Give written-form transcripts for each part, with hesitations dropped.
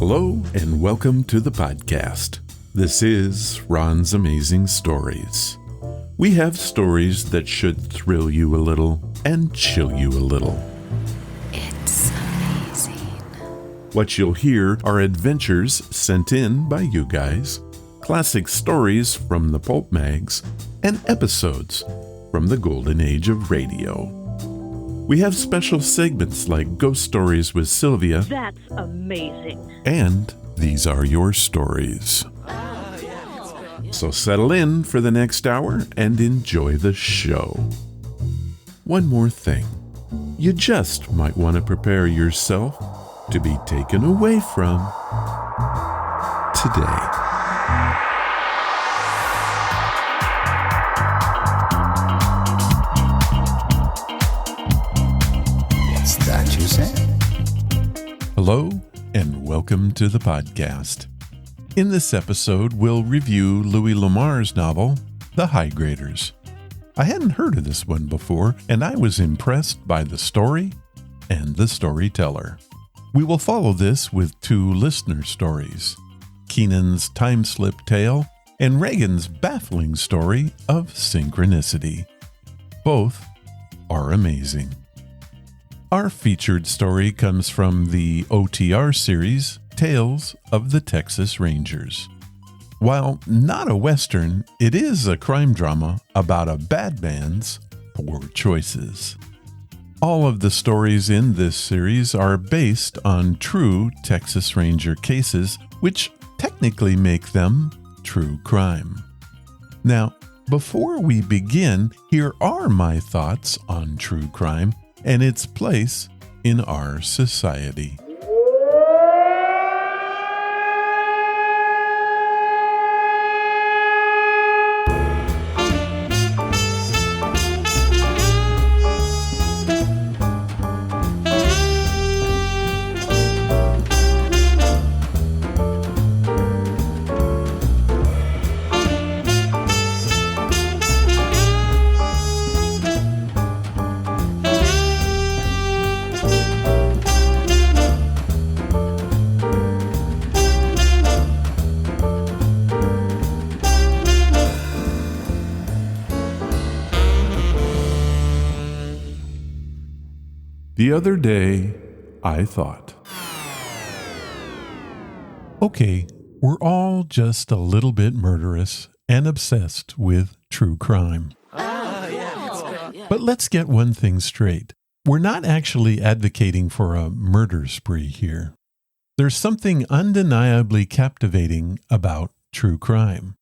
Hello and welcome to the podcast. This is Ron's Amazing Stories. We have stories that should thrill you a little and chill you a little. It's amazing. What you'll hear are adventures sent in by you guys, classic stories from the pulp mags, and episodes from the golden age of radio. We have special segments like Ghost Stories with Sylvia. That's amazing. And These Are Your Stories. So settle in for the next hour and enjoy the show. One more thing. You just might want to prepare yourself to be taken away from today. Hello, and welcome to the podcast. In this episode, we'll review Louis L'Amar's novel, The High Graders. I hadn't heard of this one before, and I was impressed by the story and the storyteller. We will follow this with two listener stories, Keenan's time slip tale and Raygan's baffling story of synchronicity. Both are amazing. Our featured story comes from the OTR series, Tales of the Texas Rangers. While not a Western, it is a crime drama about a bad man's poor choices. All of the stories in this series are based on true Texas Ranger cases, which technically make them true crime. Now, before we begin, here are my thoughts on true crime and its place in our society. The other day, I thought, okay, we're all just a little bit murderous and obsessed with true crime. But let's get one thing straight. We're not actually advocating for a murder spree here. There's something undeniably captivating about true crime.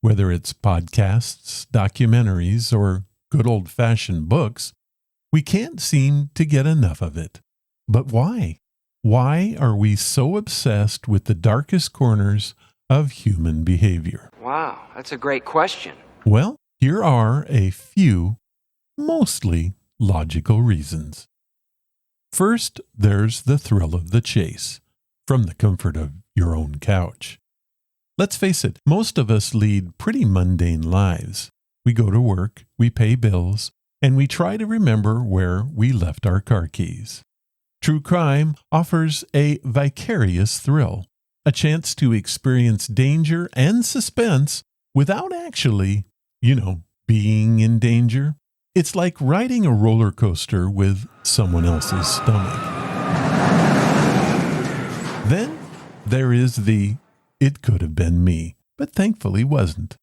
Whether it's podcasts, documentaries, or good old-fashioned books, we can't seem to get enough of it. But why? Why are we so obsessed with the darkest corners of human behavior? Wow, that's a great question. Well, here are a few, mostly logical reasons. First, there's the thrill of the chase, from the comfort of your own couch. Let's face it, most of us lead pretty mundane lives. We go to work, we pay bills, and we try to remember where we left our car keys. True crime offers a vicarious thrill, a chance to experience danger and suspense without actually, being in danger. It's like riding a roller coaster with someone else's stomach. Then there is the, it could have been me, but thankfully wasn't.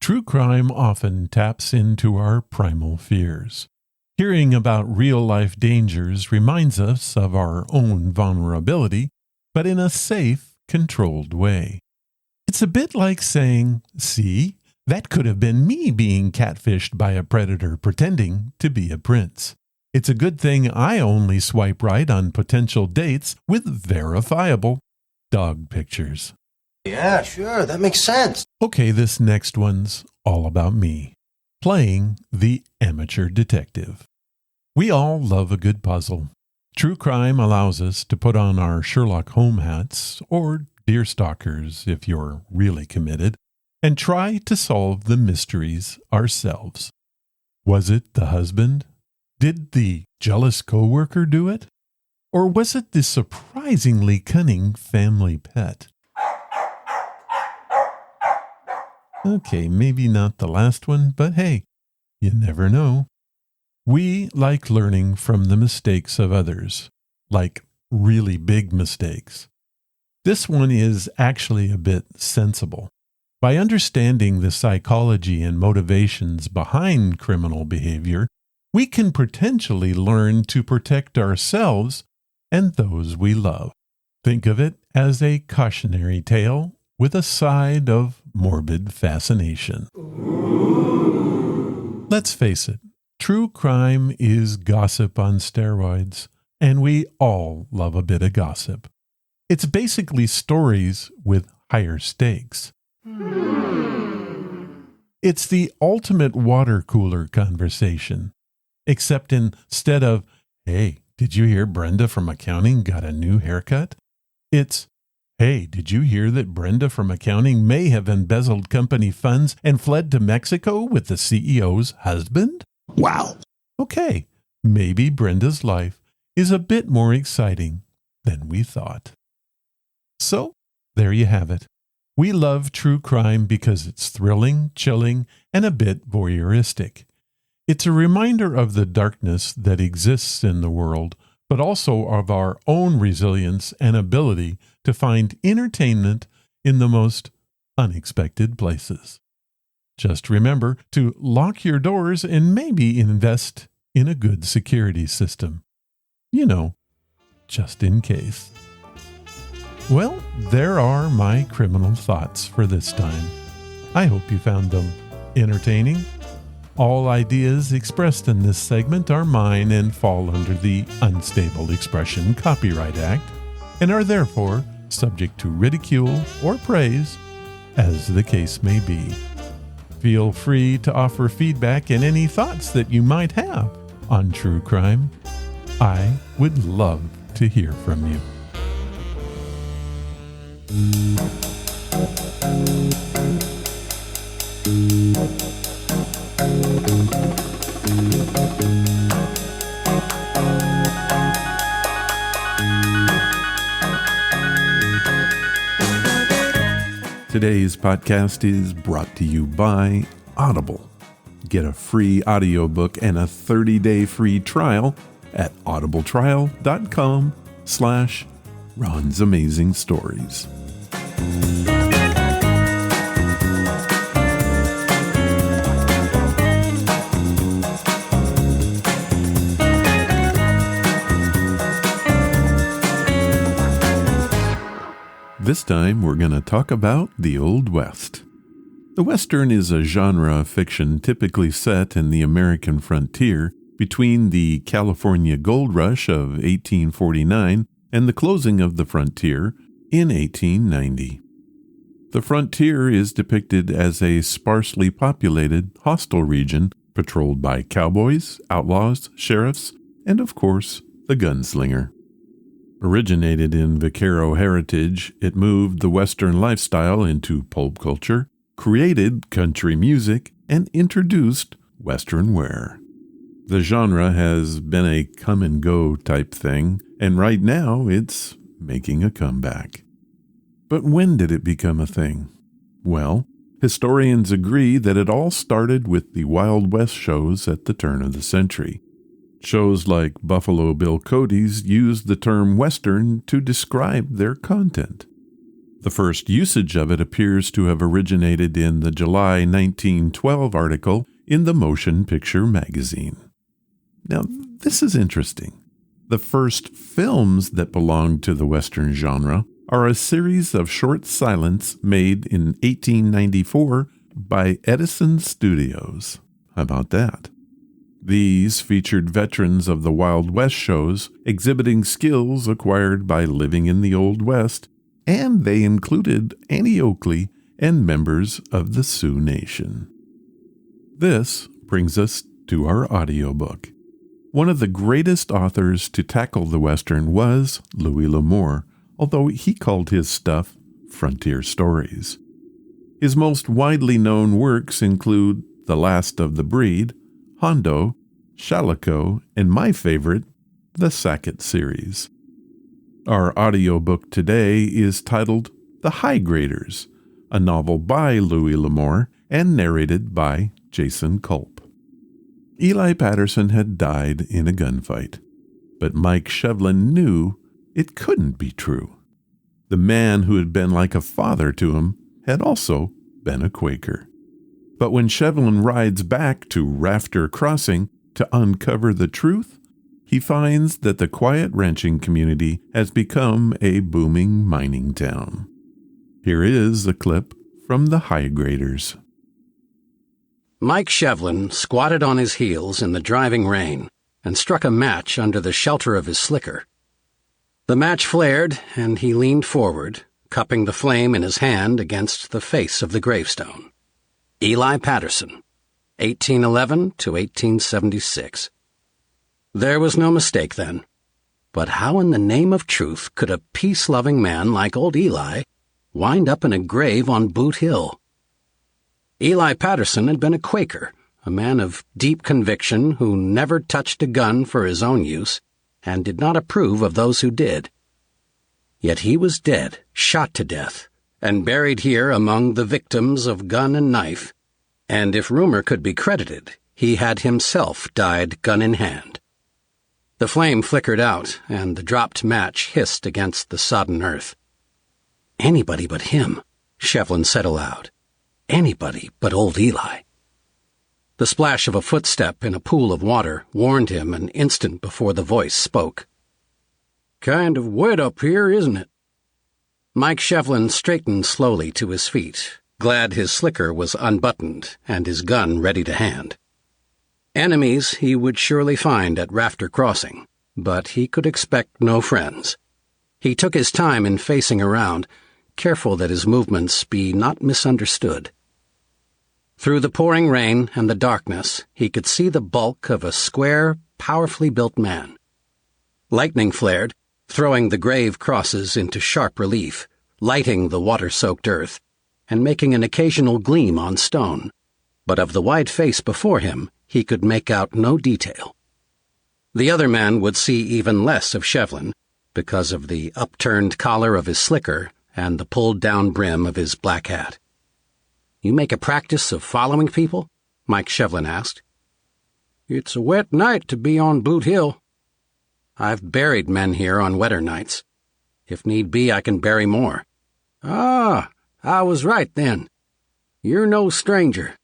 True crime often taps into our primal fears. Hearing about real-life dangers reminds us of our own vulnerability, but in a safe, controlled way. It's a bit like saying, see, that could have been me being catfished by a predator pretending to be a prince. It's a good thing I only swipe right on potential dates with verifiable dog pictures. Yeah, sure, that makes sense. Okay, this next one's all about me, playing the amateur detective. We all love a good puzzle. True crime allows us to put on our Sherlock Holmes hats, or Deerstalkers if you're really committed, and try to solve the mysteries ourselves. Was it the husband? Did the jealous coworker do it? Or was it the surprisingly cunning family pet? Okay, maybe not the last one, but hey, you never know. We like learning from the mistakes of others, like really big mistakes. This one is actually a bit sensible. By understanding the psychology and motivations behind criminal behavior, we can potentially learn to protect ourselves and those we love. Think of it as a cautionary tale with a side of morbid fascination. Let's face it, true crime is gossip on steroids, and we all love a bit of gossip. It's basically stories with higher stakes. It's the ultimate water cooler conversation, except instead of, "Hey, did you hear Brenda from accounting got a new haircut?" It's, "Hey, did you hear that Brenda from accounting may have embezzled company funds and fled to Mexico with the CEO's husband?" Wow. Okay, maybe Brenda's life is a bit more exciting than we thought. So, there you have it. We love true crime because it's thrilling, chilling, and a bit voyeuristic. It's a reminder of the darkness that exists in the world, but also of our own resilience and ability to find entertainment in the most unexpected places. Just remember to lock your doors and maybe invest in a good security system. You know, just in case. Well, there are my criminal thoughts for this time. I hope you found them entertaining. All ideas expressed in this segment are mine and fall under the Unstable Expression Copyright Act and are therefore subject to ridicule or praise, as the case may be. Feel free to offer feedback and any thoughts that you might have on true crime. I would love to hear from you. Today's podcast is brought to you by Audible. Get a free audiobook and a 30-day free trial at audibletrial.com/Ron's Amazing Stories. This time we're going to talk about the Old West. The Western is a genre of fiction typically set in the American frontier between the California Gold Rush of 1849 and the closing of the frontier in 1890. The frontier is depicted as a sparsely populated, hostile region patrolled by cowboys, outlaws, sheriffs, and of course, the gunslinger. Originated in vaquero heritage, it moved the Western lifestyle into pulp culture, created country music, and introduced Western wear. The genre has been a come-and-go type thing, and right now it's making a comeback. But when did it become a thing? Well, historians agree that it all started with the Wild West shows at the turn of the century. Shows like Buffalo Bill Cody's used the term Western to describe their content. The first usage of it appears to have originated in the July 1912 article in the Motion Picture Magazine. Now, this is interesting. The first films that belong to the Western genre are a series of short silents made in 1894 by Edison Studios. How about that? These featured veterans of the Wild West shows exhibiting skills acquired by living in the Old West, and they included Annie Oakley and members of the Sioux Nation. This brings us to our audiobook. One of the greatest authors to tackle the Western was Louis L'Amour, although he called his stuff frontier stories. His most widely known works include The Last of the Breed, Hondo, Shalako, and my favorite, the Sackett series. Our audiobook today is titled The High Graders, a novel by Louis L'Amour and narrated by Jason Culp. Eli Patterson had died in a gunfight, but Mike Shevlin knew it couldn't be true. The man who had been like a father to him had also been a Quaker. But when Shevlin rides back to Rafter Crossing to uncover the truth, he finds that the quiet ranching community has become a booming mining town. Here is a clip from The High Graders. Mike Shevlin squatted on his heels in the driving rain and struck a match under the shelter of his slicker. The match flared, and he leaned forward, cupping the flame in his hand against the face of the gravestone. Eli Patterson, 1811 to 1876. There was no mistake then. But how in the name of truth could a peace-loving man like old Eli wind up in a grave on Boot Hill? Eli Patterson had been a Quaker, a man of deep conviction who never touched a gun for his own use and did not approve of those who did. Yet he was dead, shot to death, and buried here among the victims of gun and knife, and if rumor could be credited, he had himself died gun in hand. The flame flickered out, and the dropped match hissed against the sodden earth. Anybody but him, Shevlin said aloud. Anybody but old Eli. The splash of a footstep in a pool of water warned him an instant before the voice spoke. Kind of wet up here, isn't it? Mike Shevlin straightened slowly to his feet, glad his slicker was unbuttoned and his gun ready to hand. Enemies he would surely find at Rafter Crossing, but he could expect no friends. He took his time in facing around, careful that his movements be not misunderstood. Through the pouring rain and the darkness, he could see the bulk of a square, powerfully built man. Lightning flared, throwing the grave crosses into sharp relief, lighting the water-soaked earth, and making an occasional gleam on stone. But of the wide face before him, he could make out no detail. The other man would see even less of Shevlin because of the upturned collar of his slicker and the pulled-down brim of his black hat. You make a practice of following people? Mike Shevlin asked. It's a wet night to be on Boot Hill. I've buried men here on wetter nights. If need be, I can bury more. Ah, I was right then. You're no stranger.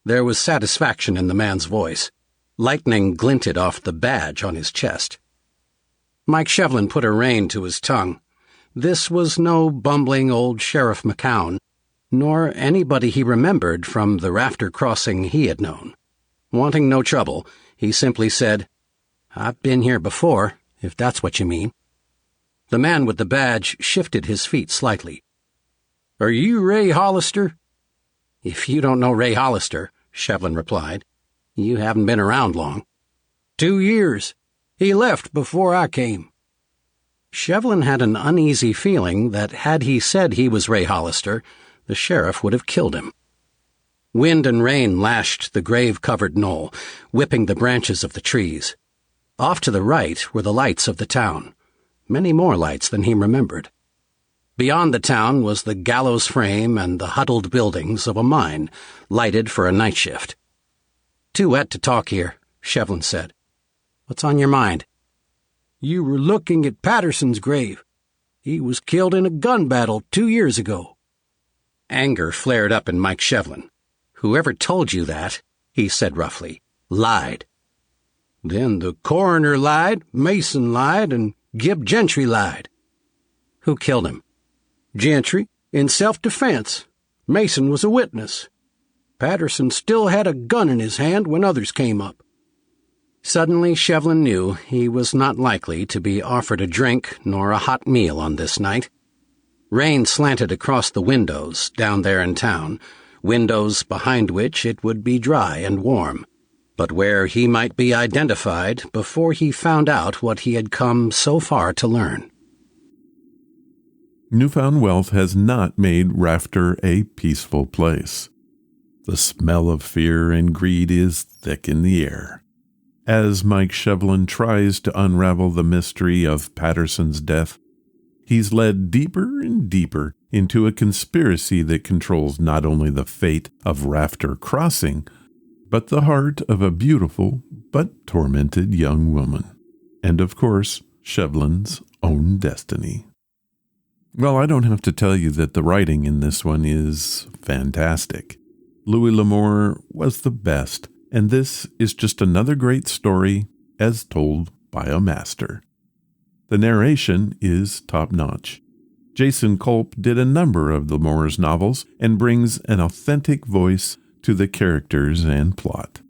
There was satisfaction in the man's voice. Lightning glinted off the badge on his chest. Mike Shevlin put a rein to his tongue. This was no bumbling old Sheriff McCown, nor anybody he remembered from the Rafter Crossing he had known. Wanting no trouble, he simply said, I've been here before, if that's what you mean. The man with the badge shifted his feet slightly. Are you Ray Hollister? If you don't know Ray Hollister, Shevlin replied, you haven't been around long. 2 years. He left before I came. Shevlin had an uneasy feeling that had he said he was Ray Hollister, the sheriff would have killed him. Wind and rain lashed the grave-covered knoll, whipping the branches of the trees. Off to the right were the lights of the town, many more lights than he remembered. Beyond the town was the gallows frame and the huddled buildings of a mine, lighted for a night shift. Too wet to talk here, Shevlin said. What's on your mind? You were looking at Patterson's grave. He was killed in a gun battle 2 years ago. Anger flared up in Mike Shevlin. Whoever told you that, he said roughly, lied. Then the coroner lied, Mason lied, and Gib Gentry lied. Who killed him? Gentry, in self-defense. Mason was a witness. Patterson still had a gun in his hand when others came up. Suddenly, Shevlin knew he was not likely to be offered a drink nor a hot meal on this night. Rain slanted across the windows down there in town, windows behind which it would be dry and warm, but where he might be identified before he found out what he had come so far to learn. Newfound wealth has not made Rafter a peaceful place. The smell of fear and greed is thick in the air. As Mike Shevlin tries to unravel the mystery of Patterson's death, He's led deeper and deeper into a conspiracy that controls not only the fate of Rafter Crossing, but the heart of a beautiful but tormented young woman. And of course, Shevlin's own destiny. Well, I don't have to tell you that the writing in this one is fantastic. Louis L'Amour was the best, and this is just another great story as told by a master. The narration is top-notch. Jason Culp did a number of L'Amour's novels and brings an authentic voice to the characters and plot.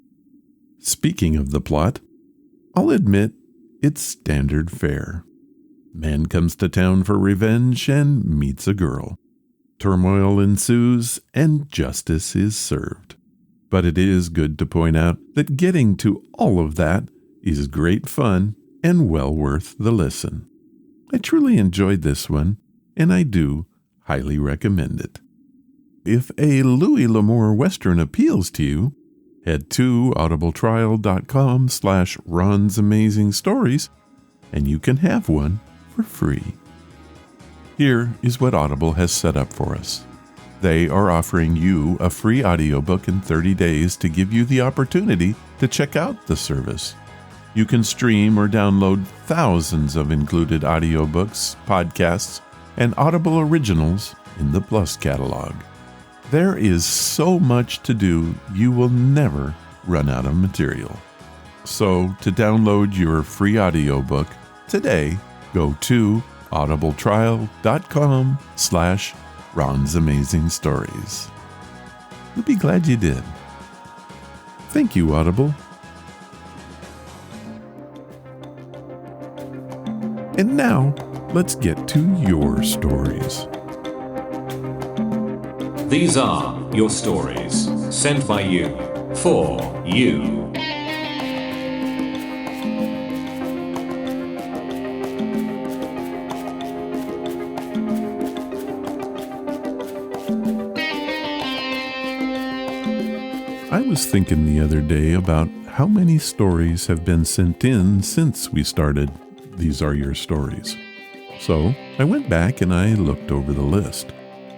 Speaking of the plot, I'll admit it's standard fare. Man comes to town for revenge and meets a girl. Turmoil ensues and justice is served. But it is good to point out that getting to all of that is great fun and well worth the listen. I truly enjoyed this one, and I do highly recommend it. If a Louis L'Amour Western appeals to you, head to audibletrial.com/Ron's Amazing Stories, and you can have one for free. Here is what Audible has set up for us. They are offering you a free audiobook in 30 days to give you the opportunity to check out the service. You can stream or download thousands of included audiobooks, podcasts, and Audible originals in the Plus catalog. There is so much to do, you will never run out of material. So, to download your free audiobook today, go to audibletrial.com/Ron's Amazing Stories. You'll be glad you did. Thank you, Audible. And now, let's get to your stories. These are your stories, sent by you, for you. I was thinking the other day about how many stories have been sent in since we started These Are Your Stories. So I went back and I looked over the list.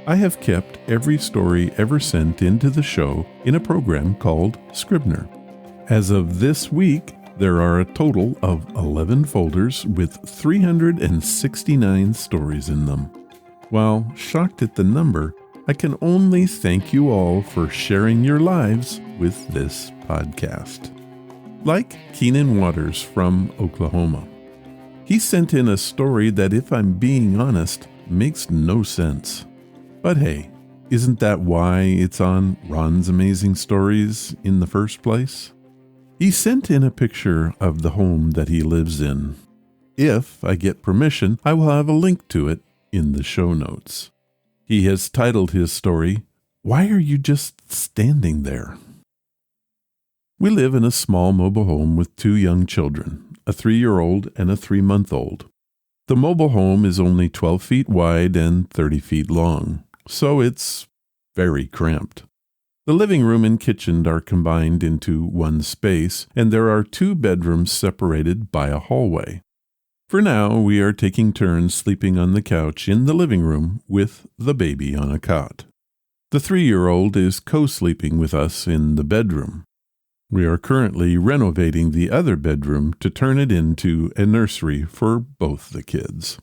I have kept every story ever sent into the show in a program called Scribner. As of this week, there are a total of 11 folders with 369 stories in them. While shocked at the number, I can only thank you all for sharing your lives with this podcast. Like Keenan Waters from Oklahoma. He sent in a story that, if I'm being honest, makes no sense. But hey, isn't that why it's on Ron's Amazing Stories in the first place? He sent in a picture of the home that he lives in. If I get permission, I will have a link to it in the show notes. He has titled his story, "Why Are You Just Standing There?" We live in a small mobile home with 2 young children, a 3-year-old and a 3-month-old. The mobile home is only 12 feet wide and 30 feet long, so it's very cramped. The living room and kitchen are combined into one space, and there are 2 bedrooms separated by a hallway. For now, we are taking turns sleeping on the couch in the living room with the baby on a cot. The 3-year-old is co-sleeping with us in the bedroom. We are currently renovating the other bedroom to turn it into a nursery for both the kids.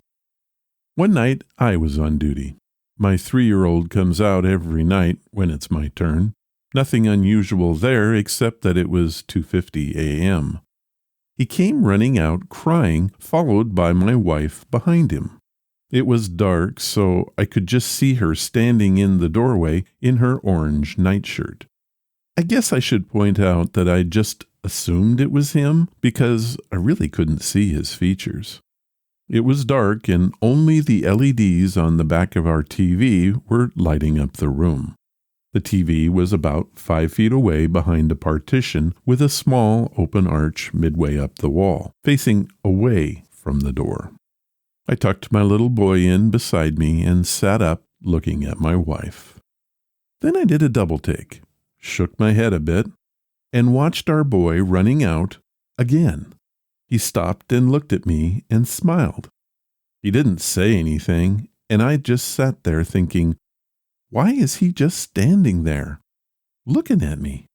One night, I was on duty. My 3-year-old comes out every night when it's my turn. Nothing unusual there except that it was 2:50 a.m. He came running out crying, followed by my wife behind him. It was dark, so I could just see her standing in the doorway in her orange nightshirt. I guess I should point out that I just assumed it was him because I really couldn't see his features. It was dark and only the LEDs on the back of our TV were lighting up the room. The TV was about 5 feet away behind a partition with a small open arch midway up the wall, facing away from the door. I tucked my little boy in beside me and sat up looking at my wife. Then I did a double take, shook my head a bit, and watched our boy running out again. He stopped and looked at me and smiled. He didn't say anything, and I just sat there thinking, why is he just standing there, looking at me?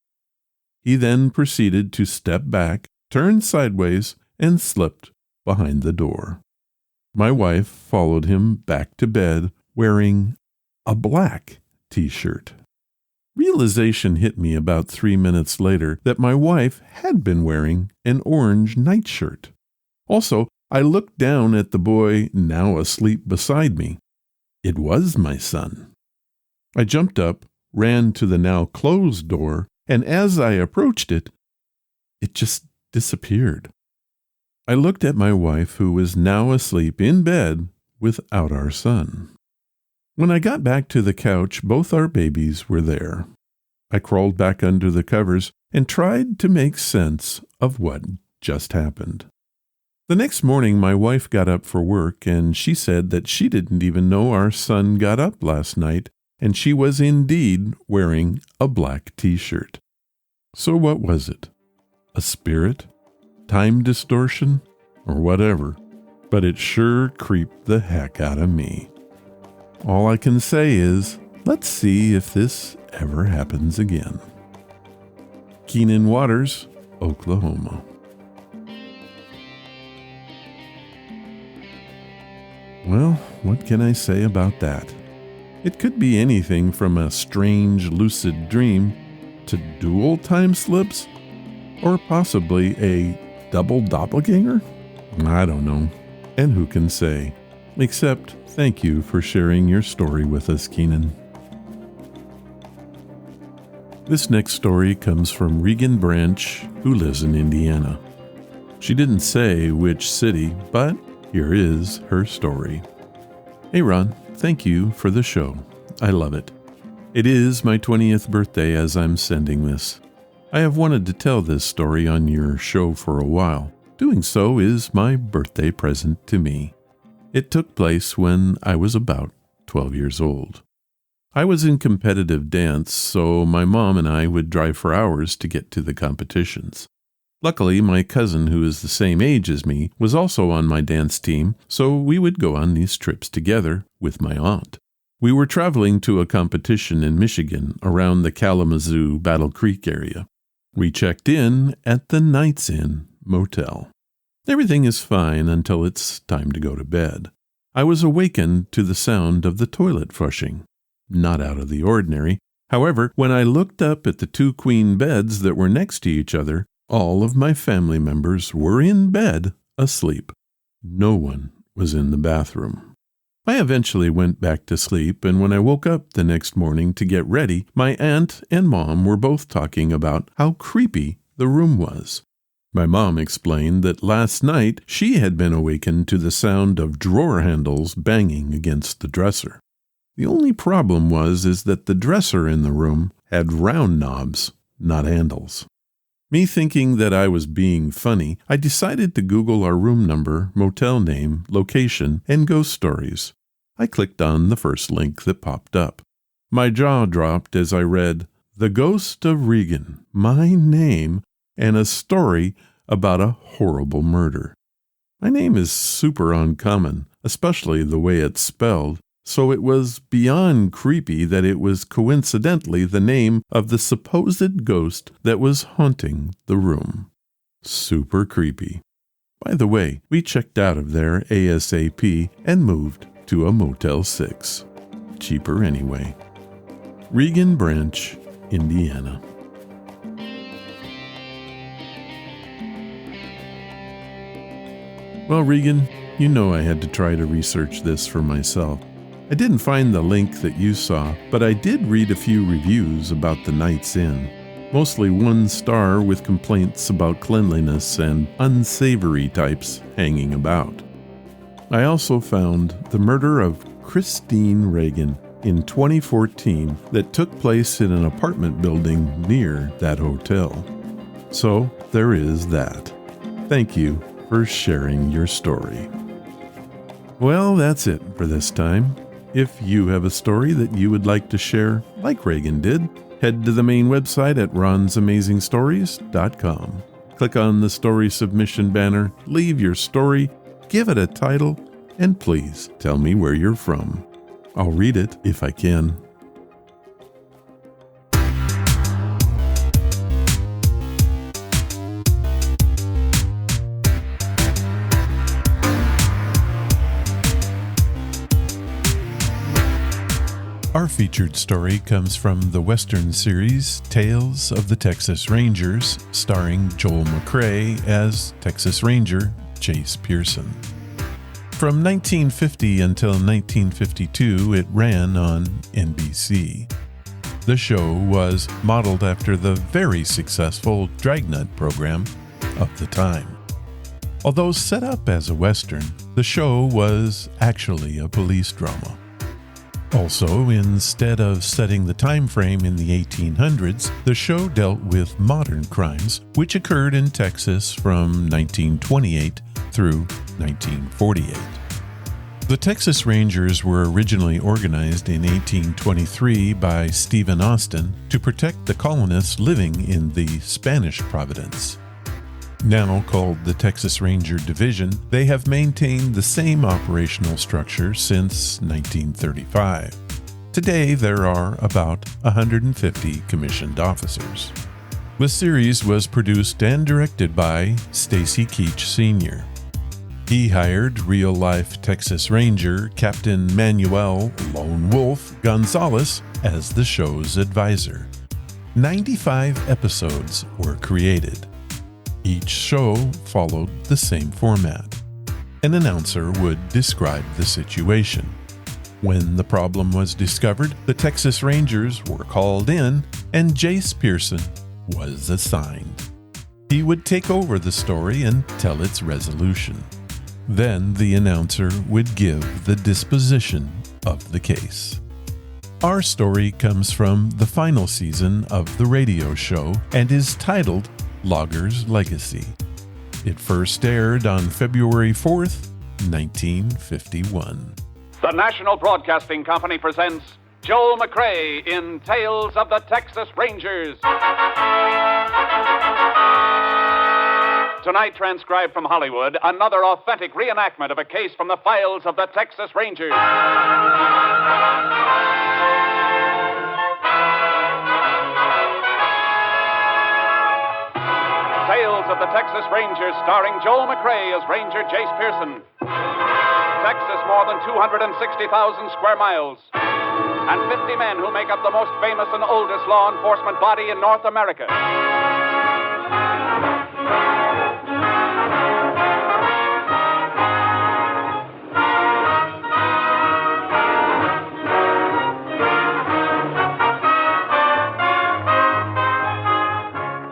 He then proceeded to step back, turned sideways, and slipped behind the door. My wife followed him back to bed wearing a black t-shirt. Realization hit me about 3 minutes later that my wife had been wearing an orange nightshirt. Also, I looked down at the boy now asleep beside me. It was my son. I jumped up, ran to the now closed door, and as I approached it, it just disappeared. I looked at my wife, who was now asleep in bed without our son. When I got back to the couch, both our babies were there. I crawled back under the covers and tried to make sense of what just happened. The next morning, my wife got up for work, and she said that she didn't even know our son got up last night, and she was indeed wearing a black t-shirt. So what was it? A spirit? Time distortion? Or whatever? But it sure creeped the heck out of me. All I can say is, let's see if this ever happens again. Keenan Waters, Oklahoma. Well, what can I say about that? It could be anything from a strange lucid dream to dual time slips, or possibly a double doppelganger? I don't know, and who can say? Except, thank you for sharing your story with us, Keenan. This next story comes from Raygan Branch, who lives in Indiana. She didn't say which city, but here is her story. Hey Ron, thank you for the show. I love it. It is my 20th birthday as I'm sending this. I have wanted to tell this story on your show for a while. Doing so is my birthday present to me. It took place when I was about 12 years old. I was in competitive dance, so my mom and I would drive for hours to get to the competitions. Luckily, my cousin, who is the same age as me, was also on my dance team, so we would go on these trips together with my aunt. We were traveling to a competition in Michigan around the Kalamazoo Battle Creek area. We checked in at the Knights Inn Motel. Everything is fine until it's time to go to bed. I was awakened to the sound of the toilet flushing. Not out of the ordinary. However, when I looked up at the two queen beds that were next to each other, all of my family members were in bed, asleep. No one was in the bathroom. I eventually went back to sleep, and when I woke up the next morning to get ready, my aunt and mom were both talking about how creepy the room was. My mom explained that last night she had been awakened to the sound of drawer handles banging against the dresser. The only problem is that the dresser in the room had round knobs, not handles. Me thinking that I was being funny, I decided to Google our room number, motel name, location, and ghost stories. I clicked on the first link that popped up. My jaw dropped as I read, "The Ghost of Raygan, my name, and a story about a horrible murder." My name is super uncommon, especially the way it's spelled, so it was beyond creepy that it was coincidentally the name of the supposed ghost that was haunting the room. Super creepy. By the way, we checked out of there ASAP and moved to a Motel 6. Cheaper anyway. Raygan Branch, Indiana. Well, Raygan, you know I had to try to research this for myself. I didn't find the link that you saw, but I did read a few reviews about the Knights Inn. Mostly 1 star with complaints about cleanliness and unsavory types hanging about. I also found the murder of Christine Raygan in 2014 that took place in an apartment building near that hotel. So there is that. Thank you for sharing your story. Well, that's it for this time. If you have a story that you would like to share, like Raygan did, head to the main website at ronsamazingstories.com. Click on the story submission banner, leave your story, give it a title, and please tell me where you're from. I'll read it if I can. Our featured story comes from the Western series Tales of the Texas Rangers, starring Joel McCrea as Texas Ranger Jace Pearson. From 1950 until 1952, it ran on NBC. The show was modeled after the very successful Dragnet program of the time. Although set up as a Western, the show was actually a police drama. Also, instead of setting the time frame in the 1800s, the show dealt with modern crimes which occurred in Texas from 1928 through 1948. The Texas Rangers were originally organized in 1823 by Stephen Austin to protect the colonists living in the Spanish Providence. Now called the Texas Ranger Division, they have maintained the same operational structure since 1935. Today, there are about 150 commissioned officers. The series was produced and directed by Stacy Keach Sr. He hired real-life Texas Ranger Captain Manuel Lone Wolf Gonzaullas as the show's advisor. 95 episodes were created. Each show followed the same format. An announcer would describe the situation. When the problem was discovered, the Texas Rangers were called in, and Jace Pearson was assigned. He would take over the story and tell its resolution. Then the announcer would give the disposition of the case. Our story comes from the final season of the radio show and is titled Logger's Legacy. It first aired on February 4th, 1951. The National Broadcasting Company presents Joel McCrea in Tales of the Texas Rangers. Tonight, transcribed from Hollywood, another authentic reenactment of a case from the files of the Texas Rangers. Tales of the Texas Rangers, starring Joel McCrea as Ranger Jace Pearson. Texas, more than 260,000 square miles, and 50 men who make up the most famous and oldest law enforcement body in North America.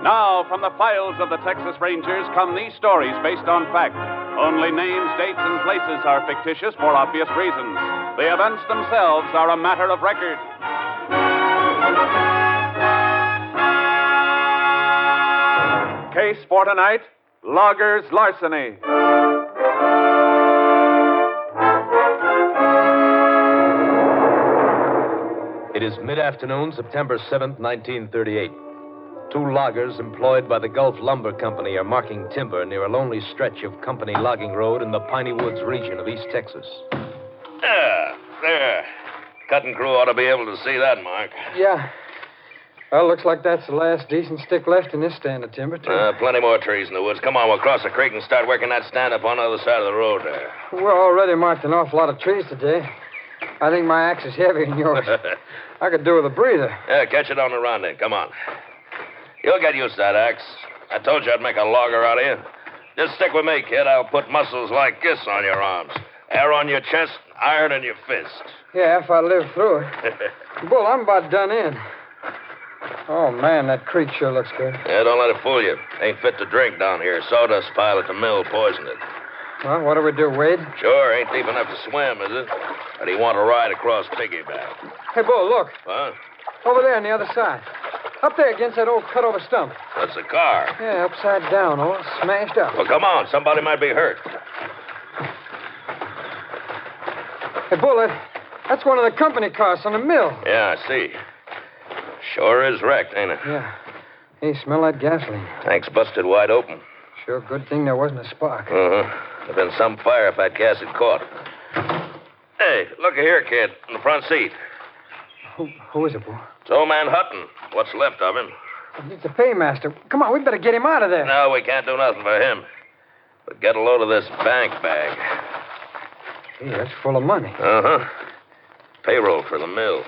Now, from the files of the Texas Rangers come these stories based on fact. Only names, dates, and places are fictitious for obvious reasons. The events themselves are a matter of record. Case for tonight, Loggers Larceny. It is mid-afternoon, September 7th, 1938. Two loggers employed by the Gulf Lumber Company are marking timber near a lonely stretch of company logging road in the Piney Woods region of East Texas. There. Cutting crew ought to be able to see that, Mark. Yeah. Well, looks like that's the last decent stick left in this stand of timber, too. Plenty more trees in the woods. Come on, we'll cross the creek and start working that stand up on the other side of the road there. We're already marked an awful lot of trees today. I think my axe is heavier than yours. I could do with a breather. Yeah, catch it on the run then. Come on. You'll get used to that axe. I told you I'd make a logger out of you. Just stick with me, kid. I'll put muscles like this on your arms. Hair on your chest, iron in your fist. Yeah, if I live through it. Bull, I'm about done in. Oh, man, that creek sure looks good. Yeah, don't let it fool you. Ain't fit to drink down here. Sawdust pile at the mill poisoned it. Well, what do we do, Wade? Sure, ain't deep enough to swim, is it? Or do you want to ride across piggyback? Hey, Bull, look. Huh? Over there on the other side. Up there against that old cut-over stump. That's a car. Yeah, upside down, all smashed up. Well, come on. Somebody might be hurt. Hey, Bull, that's one of the company cars on the mill. Yeah, I see. Sure is wrecked, ain't it? Yeah. Hey, smell that gasoline. Tank's busted wide open. Sure good thing there wasn't a spark. Uh-huh. There'd been some fire if that gas had caught. Hey, look here, kid, in the front seat. Who is it, boy? It's old man Hutton. What's left of him. It's the paymaster. Come on, we better get him out of there. No, we can't do nothing for him. But get a load of this bank bag. Hey, that's full of money. Uh-huh. Payroll for the mill.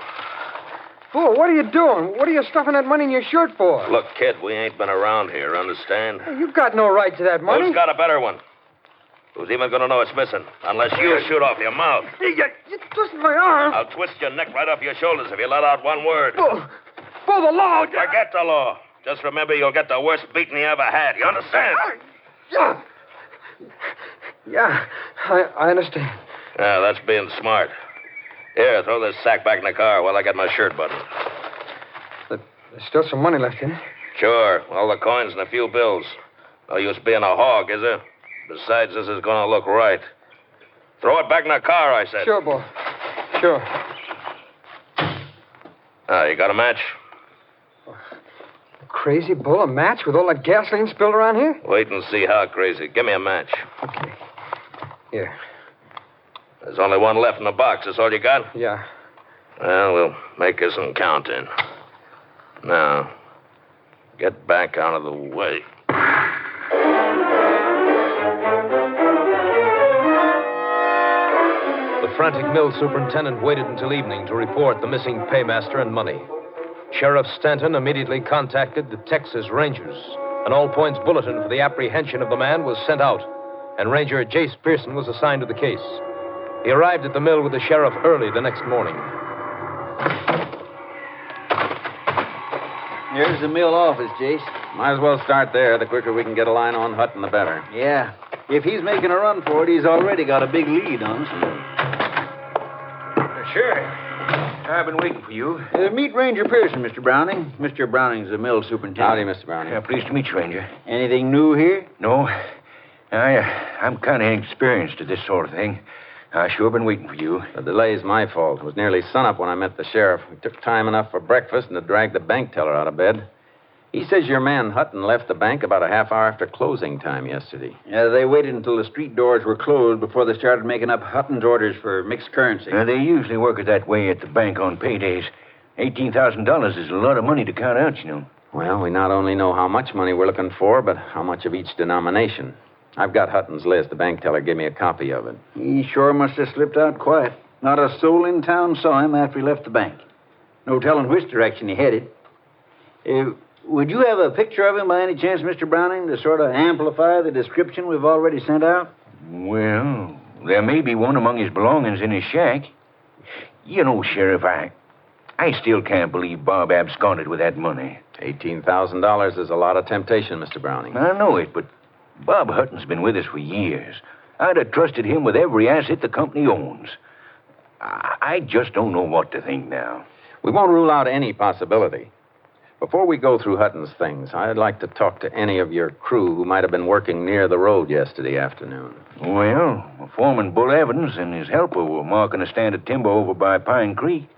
Fool, what are you doing? What are you stuffing that money in your shirt for? Look, kid, we ain't been around here, understand? Hey, you've got no right to that money. Who's got a better one? Who's even going to know it's missing? Unless you shoot off your mouth. Hey, you twisted my arm. I'll twist your neck right off your shoulders if you let out one word. For the law. Forget the law. Just remember you'll get the worst beating you ever had. You understand? Yeah, I understand. Yeah, that's being smart. Here, throw this sack back in the car while I get my shirt buttoned. There's still some money left in it. Sure. All the coins and a few bills. No use being a hog, is there? Besides, this is going to look right. Throw it back in the car, I said. Sure, boy. Sure. You got a match? Crazy bull, a match with all that gasoline spilled around here? Wait and see how crazy. Give me a match. Okay. Here. There's only one left in the box. That's all you got? Yeah. Well, we'll make you some counting. Now, get back out of the way. The frantic mill superintendent waited until evening to report the missing paymaster and money. Sheriff Stanton immediately contacted the Texas Rangers. An all-points bulletin for the apprehension of the man was sent out, and Ranger Jace Pearson was assigned to the case. He arrived at the mill with the sheriff early the next morning. Here's the mill office, Jace. Might as well start there. The quicker we can get a line on Hutton, the better. Yeah. If he's making a run for it, he's already got a big lead on us. Sure. I've been waiting for you. Meet Ranger Pearson, Mr. Browning. Mr. Browning's the mill superintendent. Howdy, Mr. Browning. Pleased to meet you, Ranger. Anything new here? No. I'm kind of inexperienced at this sort of thing. I sure been waiting for you. The delay's my fault. It was nearly sunup when I met the sheriff. We took time enough for breakfast and to drag the bank teller out of bed. He says your man Hutton left the bank about a half hour after closing time yesterday. Yeah, they waited until the street doors were closed before they started making up Hutton's orders for mixed currency. They usually work it that way at the bank on paydays. $18,000 is a lot of money to count out, you know. Well, we not only know how much money we're looking for, but how much of each denomination. I've got Hutton's list. The bank teller gave me a copy of it. He sure must have slipped out quiet. Not a soul in town saw him after he left the bank. No telling which direction he headed. Would you have a picture of him by any chance, Mr. Browning, to sort of amplify the description we've already sent out? Well, there may be one among his belongings in his shack. You know, Sheriff, I still can't believe Bob absconded with that money. $18,000 is a lot of temptation, Mr. Browning. I know it, but Bob Hutton's been with us for years. I'd have trusted him with every asset the company owns. I just don't know what to think now. We won't rule out any possibility. Before we go through Hutton's things, I'd like to talk to any of your crew who might have been working near the road yesterday afternoon. Well, Foreman Bull Evans and his helper were marking a stand of timber over by Pine Creek.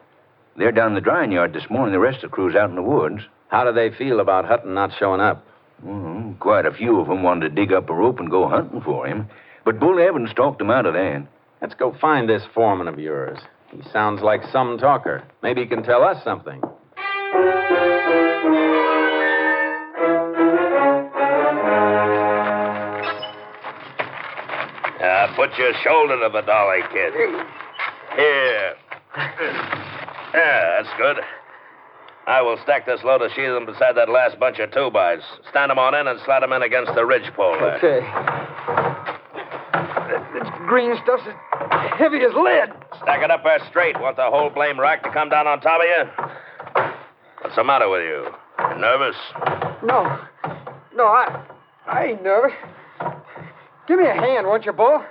They're down the drying yard this morning. The rest of the crew's out in the woods. How do they feel about Hutton not showing up? Well, quite a few of them wanted to dig up a rope and go hunting for him. But Bull Evans talked them out of that. Let's go find this foreman of yours. He sounds like some talker. Maybe he can tell us something. Put your shoulder to the dolly, kid. Here. Yeah, that's good. I will stack this load of sheathing beside that last bunch of 2-bys. Stand them on in and slide them in against the ridgepole there. Okay. This green stuff's as heavy as lead. Stack it up there straight. Want the whole blame rack to come down on top of you? What's the matter with you? You nervous? No, I ain't nervous. Give me a hand, won't you, Bull?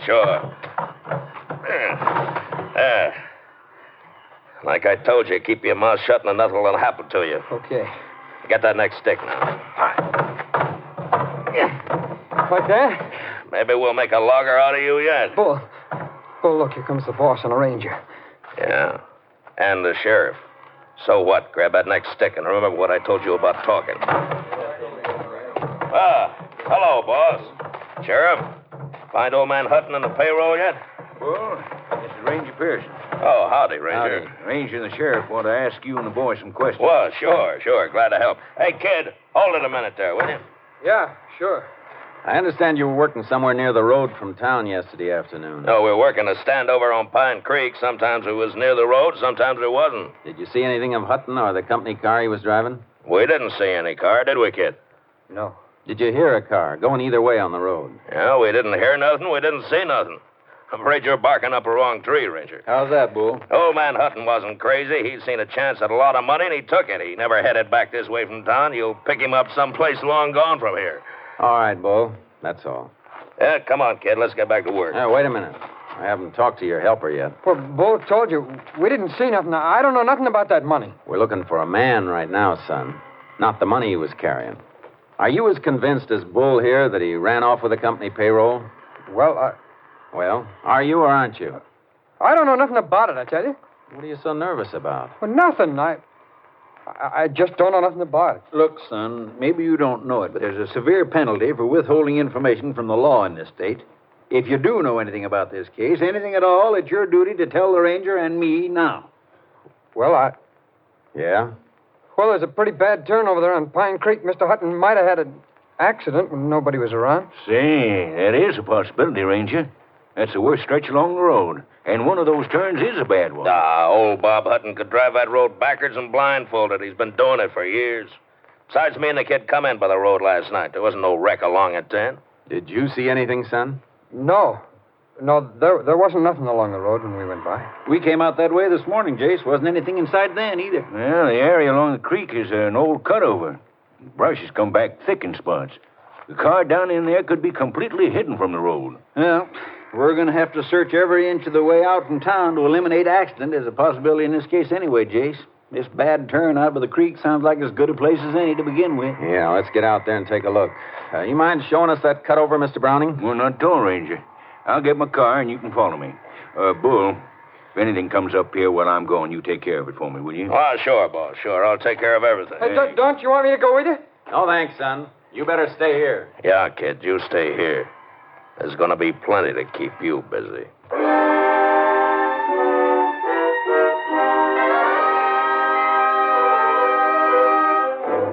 Sure. Like I told you, keep your mouth shut and nothing will happen to you. Okay. Get that next stick now. Like that? Maybe we'll make a logger out of you yet. Bull, look, here comes the boss and a ranger. Yeah, and the sheriff. So what? Grab that next stick and remember what I told you about talking. Hello, boss. Sheriff, find old man Hutton on the payroll yet? Well, this is Ranger Pearson. Oh, howdy, Ranger. Ranger and the sheriff want to ask you and the boys some questions. Well, sure. Glad to help. Hey, kid, hold it a minute there, will you? Yeah, sure. I understand you were working somewhere near the road from town yesterday afternoon. No, we're working a standover on Pine Creek. Sometimes it was near the road, sometimes it wasn't. Did you see anything of Hutton or the company car he was driving? We didn't see any car, did we, kid? No. Did you hear a car going either way on the road? Yeah, we didn't hear nothing, we didn't see nothing. I'm afraid you're barking up a wrong tree, Ranger. How's that, Bull? Old man Hutton wasn't crazy. He'd seen a chance at a lot of money, and he took it. He never headed back this way from town. You'll pick him up someplace long gone from here. All right, Bull. That's all. Yeah, come on, kid. Let's get back to work. Wait a minute. I haven't talked to your helper yet. Well, Bull told you. We didn't see nothing. I don't know nothing about that money. We're looking for a man right now, son. Not the money he was carrying. Are you as convinced as Bull here that he ran off with the company payroll? Well, are you or aren't you? I don't know nothing about it, I tell you. What are you so nervous about? Well, nothing. I just don't know nothing about it. Look, son, maybe you don't know it, but there's a severe penalty for withholding information from the law in this state. If you do know anything about this case, anything at all, it's your duty to tell the ranger and me now. Well, Yeah? Well, there's a pretty bad turn over there on Pine Creek. Mr. Hutton might have had an accident when nobody was around. Say, that is a possibility, Ranger. That's the worst stretch along the road. And one of those turns is a bad one. Old Bob Hutton could drive that road backwards and blindfolded. He's been doing it for years. Besides, me and the kid come in by the road last night. There wasn't no wreck along it then. Did you see anything, son? No, there wasn't nothing along the road when we went by. We came out that way this morning, Jace. Wasn't anything inside then either. Well, the area along the creek is an old cutover. The brush has come back thick in spots. The car down in there could be completely hidden from the road. Well, we're going to have to search every inch of the way out from town to eliminate accident as a possibility in this case anyway, Jace. This bad turn out by the creek sounds like as good a place as any to begin with. Yeah, let's get out there and take a look. You mind showing us that cutover, Mr. Browning? Well, not at all, Ranger. I'll get my car and you can follow me. Bull, if anything comes up here while I'm going, you take care of it for me, will you? Oh, sure, boss. Sure, I'll take care of everything. Hey, don't you want me to go with you? No, thanks, son. You better stay here. Yeah, kid, you stay here. There's going to be plenty to keep you busy.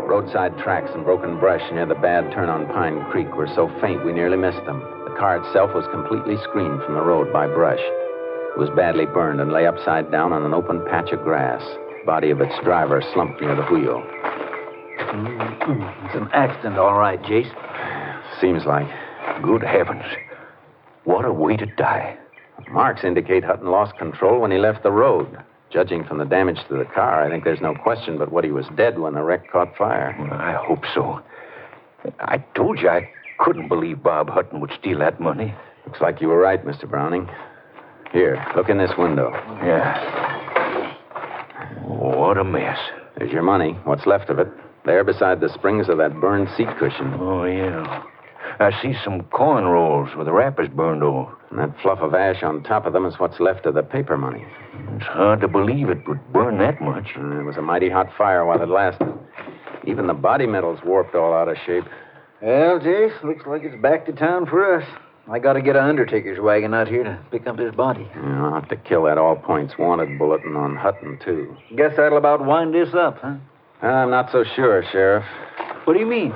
Roadside tracks and broken brush near the bad turn on Pine Creek were so faint we nearly missed them. The car itself was completely screened from the road by brush. It was badly burned and lay upside down on an open patch of grass. The body of its driver slumped near the wheel. It's an accident, all right, Jace. Seems like. Good heavens. What a way to die. Marks indicate Hutton lost control when he left the road. Judging from the damage to the car, I think there's no question but what he was dead when the wreck caught fire. Well, I hope so. I told you I couldn't believe Bob Hutton would steal that money. Looks like you were right, Mr. Browning. Here, look in this window. Yeah. What a mess. There's your money, what's left of it. There beside the springs of that burned seat cushion. Oh, yeah. I see some corn rolls with the wrappers burned off. And that fluff of ash on top of them is what's left of the paper money. It's hard to believe it would burn that much. It was a mighty hot fire while it lasted. Even the body metal's warped all out of shape. Well, Jace, looks like it's back to town for us. I got to get an undertaker's wagon out here to pick up his body. Yeah, I'll have to kill that all points wanted bulletin on Hutton, too. Guess that'll about wind this up, huh? I'm not so sure, Sheriff. What do you mean?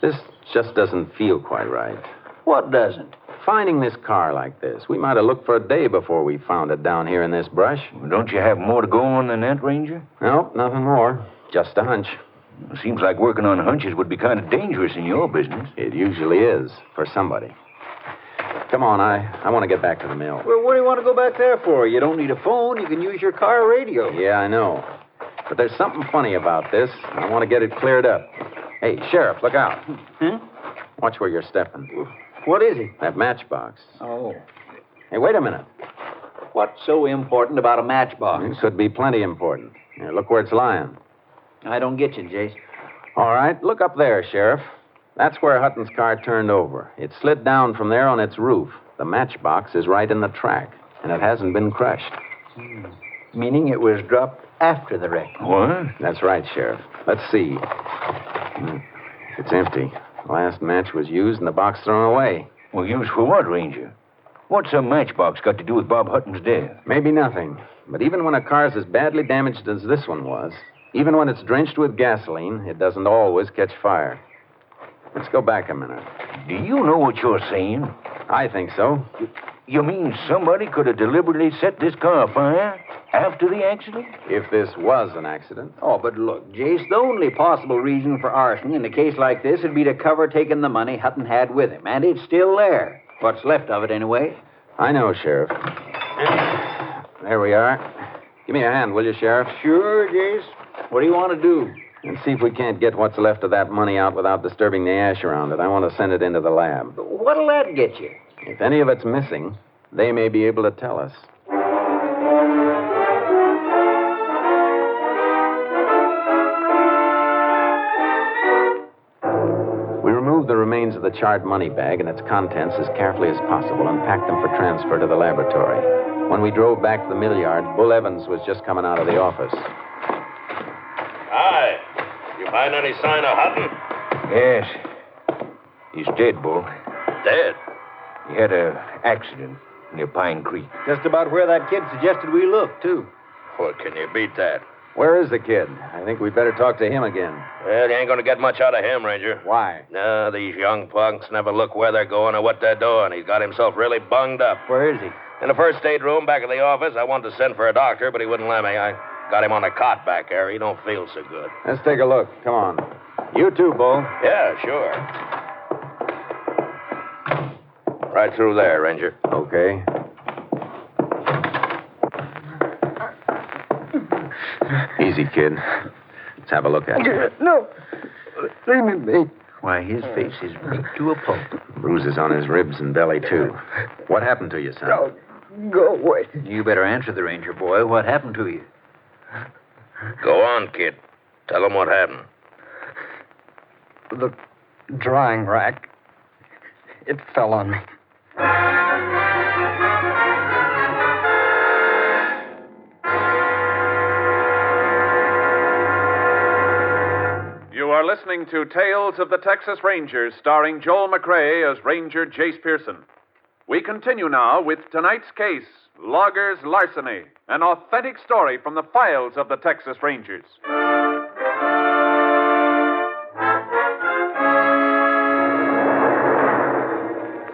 This just doesn't feel quite right. What doesn't? Finding this car like this. We might have looked for a day before we found it down here in this brush. Well, don't you have more to go on than that, Ranger? No, nothing more. Just a hunch. It seems like working on hunches would be kind of dangerous in your business. It usually is, for somebody. Come on, I want to get back to the mill. Well, what do you want to go back there for? You don't need a phone. You can use your car radio. Yeah, I know. But there's something funny about this. I want to get it cleared up. Hey, Sheriff, look out. Watch where you're stepping. What is it? That matchbox. Oh. Hey, wait a minute. What's so important about a matchbox? It could be plenty important. Here, look where it's lying. I don't get you, Jace. All right, look up there, Sheriff. That's where Hutton's car turned over. It slid down from there on its roof. The matchbox is right in the track, and it hasn't been crushed. Meaning it was dropped after the wreck. What? That's right, Sheriff. Let's see. It's empty. The last match was used and the box thrown away. Well, used for what, Ranger? What's a matchbox got to do with Bob Hutton's death? Maybe nothing. But even when a car's as badly damaged as this one was, even when it's drenched with gasoline, it doesn't always catch fire. Let's go back a minute. Do you know what you're saying? I think so. You mean somebody could have deliberately set this car afire after the accident? If this was an accident. Oh, but look, Jace, the only possible reason for arson in a case like this would be to cover taking the money Hutton had with him. And it's still there. What's left of it, anyway. I know, Sheriff. There we are. Give me a hand, will you, Sheriff? Sure, Jace. What do you want to do? And see if we can't get what's left of that money out without disturbing the ash around it. I want to send it into the lab. What'll that get you? If any of it's missing, they may be able to tell us. We removed the remains of the charred money bag and its contents as carefully as possible and packed them for transfer to the laboratory. When we drove back to the mill yard, Bull Evans was just coming out of the office. Hi. You find any sign of Hutton? Yes. He's dead, Bull. Dead? He had an accident near Pine Creek. Just about where that kid suggested we look, too. Well, can you beat that? Where is the kid? I think we'd better talk to him again. Well, you ain't going to get much out of him, Ranger. Why? No, these young punks never look where they're going or what they're doing. He's got himself really bunged up. Where is he? In the first aid room back at the office. I wanted to send for a doctor, but he wouldn't let me. I got him on a cot back there. He don't feel so good. Let's take a look. Come on. You too, Bull. Yeah, sure. Right through there, Ranger. Okay. Easy, kid. Let's have a look at you. No. Leave me be. Why, his face is beat to a pulp. Bruises on his ribs and belly, too. What happened to you, son? No. Go away. You better answer the Ranger boy. What happened to you? Go on, kid. Tell him what happened. The drying rack. It fell on me. You are listening to Tales of the Texas Rangers, starring Joel McRae as Ranger Jace Pearson. We continue now with tonight's case, Loggers' Larceny, an authentic story from the files of the Texas Rangers.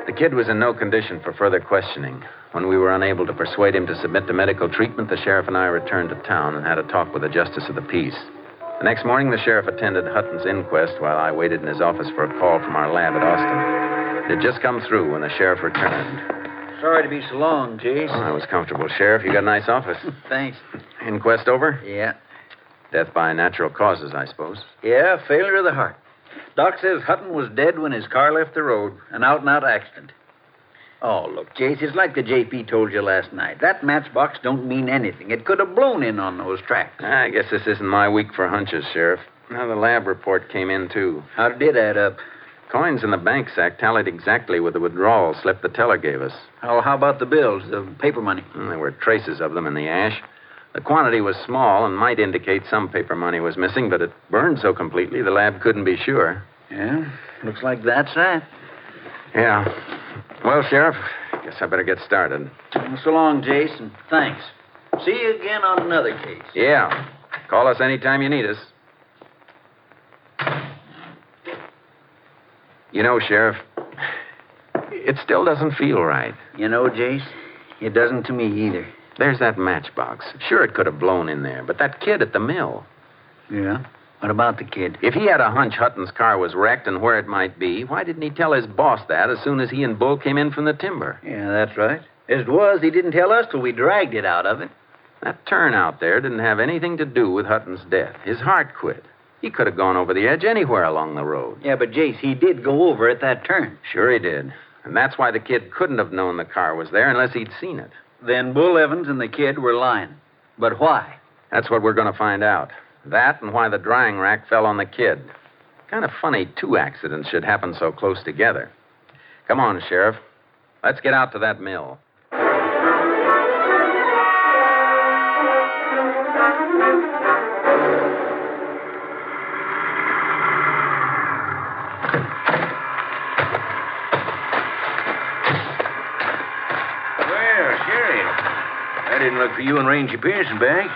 The kid was in no condition for further questioning. When we were unable to persuade him to submit to medical treatment, the sheriff and I returned to town and had a talk with the justice of the peace. The next morning, the sheriff attended Hutton's inquest while I waited in his office for a call from our lab at Austin. It had just come through when the sheriff returned. Sorry to be so long, Jace. Oh, I was comfortable, Sheriff. You got a nice office. Thanks. Inquest over? Yeah. Death by natural causes, I suppose. Yeah, failure of the heart. Doc says Hutton was dead when his car left the road. An out-and-out accident. Oh, look, Jace, it's like the JP told you last night. That matchbox don't mean anything. It could have blown in on those tracks. I guess this isn't my week for hunches, Sheriff. Now, the lab report came in, too. How did it add up? Coins in the bank sack tallied exactly with the withdrawal slip the teller gave us. Oh, how about the bills, the paper money? There were traces of them in the ash. The quantity was small and might indicate some paper money was missing, but it burned so completely the lab couldn't be sure. Yeah, looks like that's that. Yeah. Well, Sheriff, guess I better get started. So long, Jace, and thanks. See you again on another case. Yeah. Call us anytime you need us. You know, Sheriff, it still doesn't feel right. You know, Jace, it doesn't to me either. There's that matchbox. Sure, it could have blown in there, but that kid at the mill. Yeah? What about the kid? If he had a hunch Hutton's car was wrecked and where it might be, why didn't he tell his boss that as soon as he and Bull came in from the timber? Yeah, that's right. As it was, he didn't tell us till we dragged it out of it. That turn out there didn't have anything to do with Hutton's death. His heart quit. He could have gone over the edge anywhere along the road. Yeah, but Jace, he did go over at that turn. Sure he did. And that's why the kid couldn't have known the car was there unless he'd seen it. Then Bull Evans and the kid were lying. But why? That's what we're going to find out. That and why the drying rack fell on the kid. Kind of funny two accidents should happen so close together. Come on, Sheriff. Let's get out to that mill. didn't look for you and Ranger Pearson back.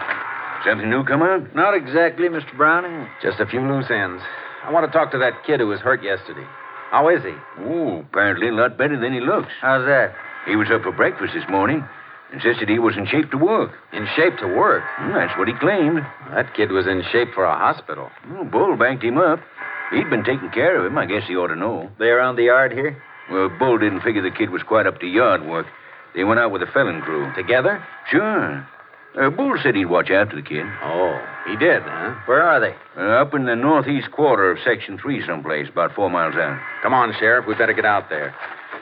Something new come out? Not exactly, Mr. Browning. Just a few loose ends. I want to talk to that kid who was hurt yesterday. How is he? Oh, apparently a lot better than he looks. How's that? He was up for breakfast this morning. Insisted he was in shape to work. In shape to work? That's what he claimed. That kid was in shape for a hospital. Bull banked him up. He'd been taking care of him. I guess he ought to know. They around the yard here? Well, Bull didn't figure the kid was quite up to yard work. They went out with a felon crew. Together? Sure. Bull said he'd watch after the kid. Oh, he did, huh? Where are they? Up in the northeast quarter of Section 3 someplace, about 4 miles out. Come on, Sheriff. We better get out there.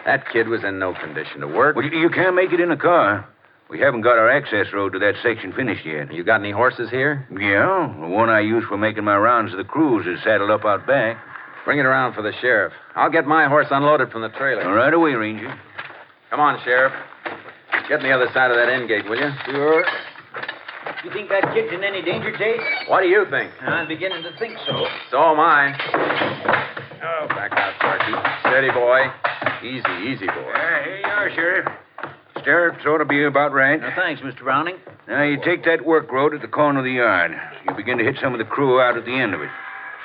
That kid was in no condition to work. Well, you can't make it in a car. We haven't got our access road to that section finished yet. You got any horses here? Yeah. The one I use for making my rounds of the cruise is saddled up out back. Bring it around for the sheriff. I'll get my horse unloaded from the trailer. Right away, Ranger. Come on, Sheriff. Get on the other side of that end gate, will you? Sure. You think that kid's in any danger, Jace? What do you think? I'm beginning to think so. So am I. Oh, back out, Sparky. Steady, boy. Easy, boy. Here you are, Sheriff. Stirrups ought to be about right. Thanks, Mr. Browning. Now, you take that work road at the corner of the yard. You begin to hit some of the crew out at the end of it.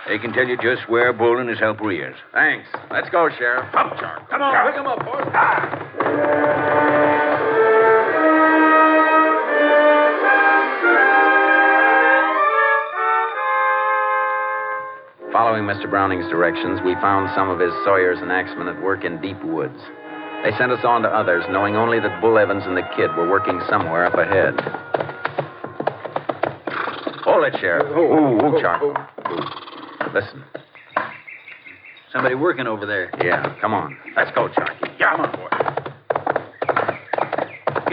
They can tell you just where Bull and his helper is. Thanks. Let's go, Sheriff. Come, Chark. Come on, pick him up, boys. Following Mr. Browning's directions, we found some of his sawyers and axemen at work in deep woods. They sent us on to others, knowing only that Bull Evans and the kid were working somewhere up ahead. Hold it, Sheriff. Charcoal. Listen. Somebody working over there. Yeah, come on. Let's go, Charky. Yeah, come on, boy.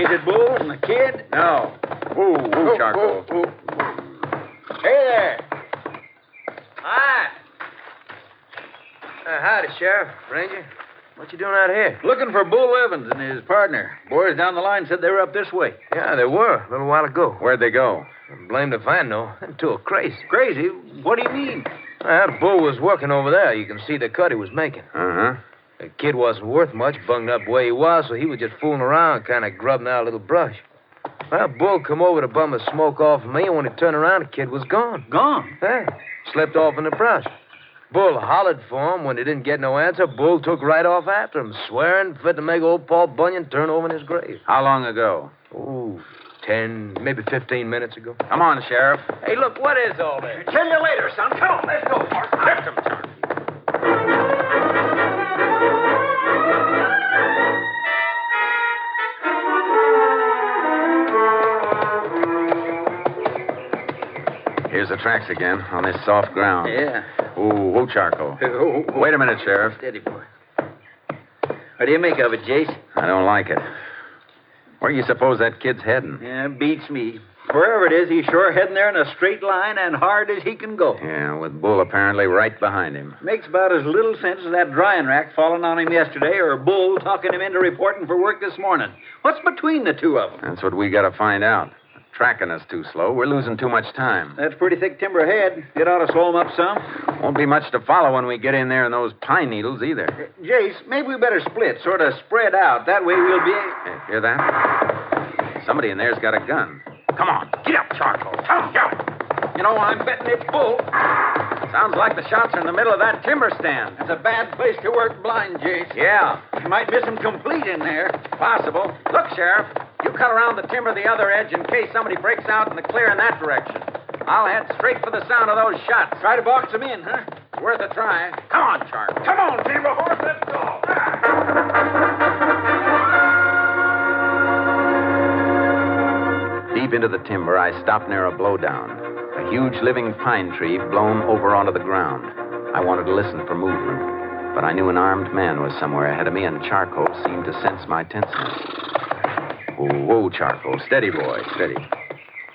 Is it Bull and the kid? No. Charcoal. Hey there. Hi. Howdy, Sheriff. Ranger. What you doing out here? Looking for Bull Evans and his partner. Boys down the line said they were up this way. Yeah, they were a little while ago. Where'd they go? I'm blamed if I know. Them two are crazy. Crazy? What do you mean? That Bull was working over there. You can see the cut he was making. Uh-huh. The kid wasn't worth much, bunged up the way he was, so he was just fooling around, kind of grubbing out a little brush. Well, Bull come over to bum the smoke off of me, and when he turned around, the kid was gone. Gone? Yeah. Slipped off in the brush. Bull hollered for him. When he didn't get no answer, Bull took right off after him, swearing fit to make old Paul Bunyan turn over in his grave. How long ago? 10, maybe 15 minutes ago. Come on, Sheriff. Hey, look, what is all this? Tell you later, son. Come on, let's go. Lift him, Charlie. Here's the tracks again, on this soft ground. Yeah. Ooh, charcoal. Wait a minute, Sheriff. Steady, boy. What do you make of it, Jace? I don't like it. Where do you suppose that kid's heading? Yeah, beats me. Wherever it is, he's sure heading there in a straight line and hard as he can go. Yeah, with Bull apparently right behind him. Makes about as little sense as that drying rack falling on him yesterday or Bull talking him into reporting for work this morning. What's between the two of them? That's what we got to find out. Tracking us too slow. We're losing too much time. That's pretty thick timber ahead. It ought to slow him up some. Won't be much to follow when we get in there in those pine needles either. Jace, maybe we better split, sort of spread out. That way we'll be... Hey, hear that? Somebody in there's got a gun. Come on, get up, Charcoal. Come, get up. You know, I'm betting it's Bull. Sounds like the shots are in the middle of that timber stand. That's a bad place to work blind, Jace. Yeah. You might miss him complete in there. Possible. Look, Sheriff, you cut around the timber the other edge in case somebody breaks out in the clear in that direction. I'll head straight for the sound of those shots. Try to box them in, huh? It's worth a try. Come on, Charcoal. Come on, timber horse, let's go. Deep into the timber, I stopped near a blowdown. A huge living pine tree blown over onto the ground. I wanted to listen for movement, but I knew an armed man was somewhere ahead of me, and Charcoal seemed to sense my tenseness. Whoa, Charcoal. Steady, boy, steady.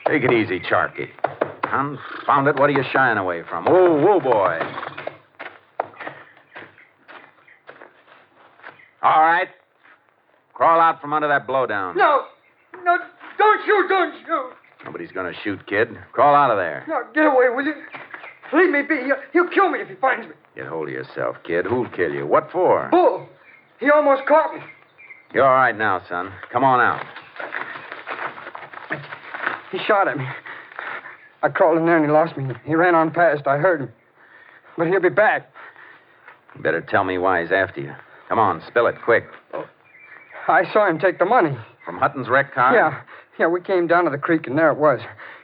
Take it easy, Charky. Confound it, what are you shying away from? Whoa, boy. All right. Crawl out from under that blowdown. No, don't shoot. Nobody's gonna shoot, kid. Crawl out of there. No, get away, will you? Leave me be. He'll kill me if he finds me. Get hold of yourself, kid. Who'll kill you? What for? Bull. He almost caught me. You're all right now, son. Come on out. He shot at me. I crawled in there and he lost me. He ran on past. I heard him. But he'll be back. You better tell me why he's after you. Come on, spill it, quick. I saw him take the money. From Hutton's wrecked car? Yeah, we came down to the creek and there it was.